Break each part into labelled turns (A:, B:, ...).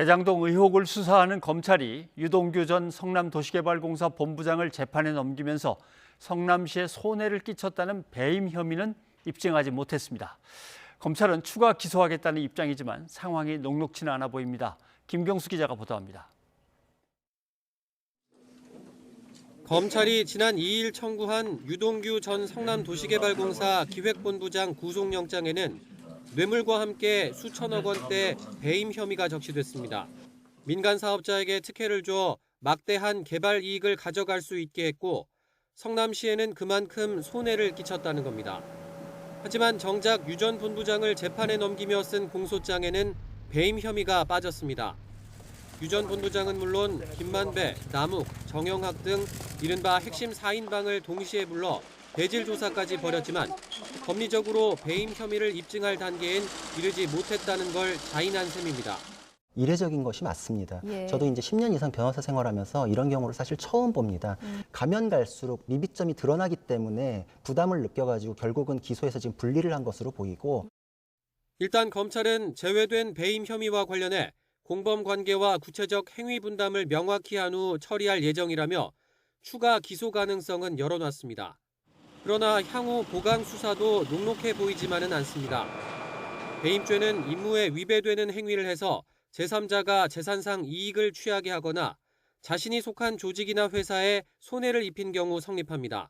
A: 대장동 의혹을 수사하는 검찰이 유동규 전 성남도시개발공사 본부장을 재판에 넘기면서 성남시에 손해를 끼쳤다는 배임 혐의는 입증하지 못했습니다. 검찰은 추가 기소하겠다는 입장이지만 상황이 녹록지는 않아 보입니다. 김경수 기자가 보도합니다.
B: 검찰이 지난 2일 청구한 유동규 전 성남도시개발공사 기획본부장 구속영장에는 뇌물과 함께 수천억 원대 배임 혐의가 적시됐습니다. 민간 사업자에게 특혜를 줘 막대한 개발 이익을 가져갈 수 있게 했고 성남시에는 그만큼 손해를 끼쳤다는 겁니다. 하지만 정작 유 전 본부장을 재판에 넘기며 쓴 공소장에는 배임 혐의가 빠졌습니다. 유 전 본부장은 물론 김만배, 남욱, 정영학 등 이른바 핵심 4인방을 동시에 불러 대질 조사까지 벌였지만 법리적으로 배임 혐의를 입증할 단계엔 이르지 못했다는 걸 자인한 셈입니다.
C: 이례적인 것이 맞습니다.
D: 예.
C: 저도 이제 10년 이상 변호사 생활하면서 이런 경우를 사실 처음 봅니다. 가면 갈수록 미비점이 드러나기 때문에 부담을 느껴가지고 결국은 기소해서 지금 분리를 한 것으로 보이고.
B: 일단 검찰은 제외된 배임 혐의와 관련해 공범 관계와 구체적 행위 분담을 명확히 한 후 처리할 예정이라며 추가 기소 가능성은 열어놨습니다. 그러나 향후 보강 수사도 녹록해 보이지만은 않습니다. 배임죄는 임무에 위배되는 행위를 해서 제3자가 재산상 이익을 취하게 하거나 자신이 속한 조직이나 회사에 손해를 입힌 경우 성립합니다.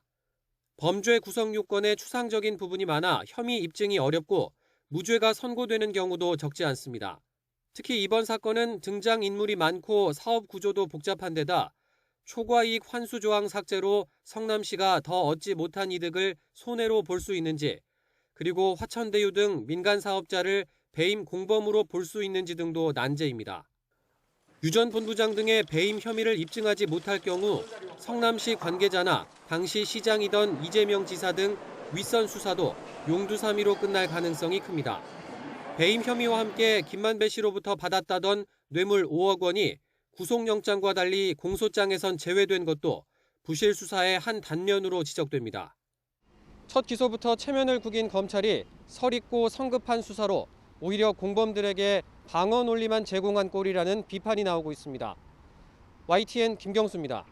B: 범죄 구성 요건에 추상적인 부분이 많아 혐의 입증이 어렵고 무죄가 선고되는 경우도 적지 않습니다. 특히 이번 사건은 등장인물이 많고 사업 구조도 복잡한 데다 초과이익 환수 조항 삭제로 성남시가 더 얻지 못한 이득을 손해로 볼 수 있는지, 그리고 화천대유 등 민간 사업자를 배임 공범으로 볼 수 있는지 등도 난제입니다. 유 전 본부장 등의 배임 혐의를 입증하지 못할 경우 성남시 관계자나 당시 시장이던 이재명 지사 등 윗선 수사도 용두사미로 끝날 가능성이 큽니다. 배임 혐의와 함께 김만배 씨로부터 받았다던 뇌물 5억 원이 구속영장과 달리 공소장에선 제외된 것도 부실 수사의 한 단면으로 지적됩니다. 첫 기소부터 체면을 구긴 검찰이 설익고 성급한 수사로 오히려 공범들에게 방어 논리만 제공한 꼴이라는 비판이 나오고 있습니다. YTN 김경수입니다.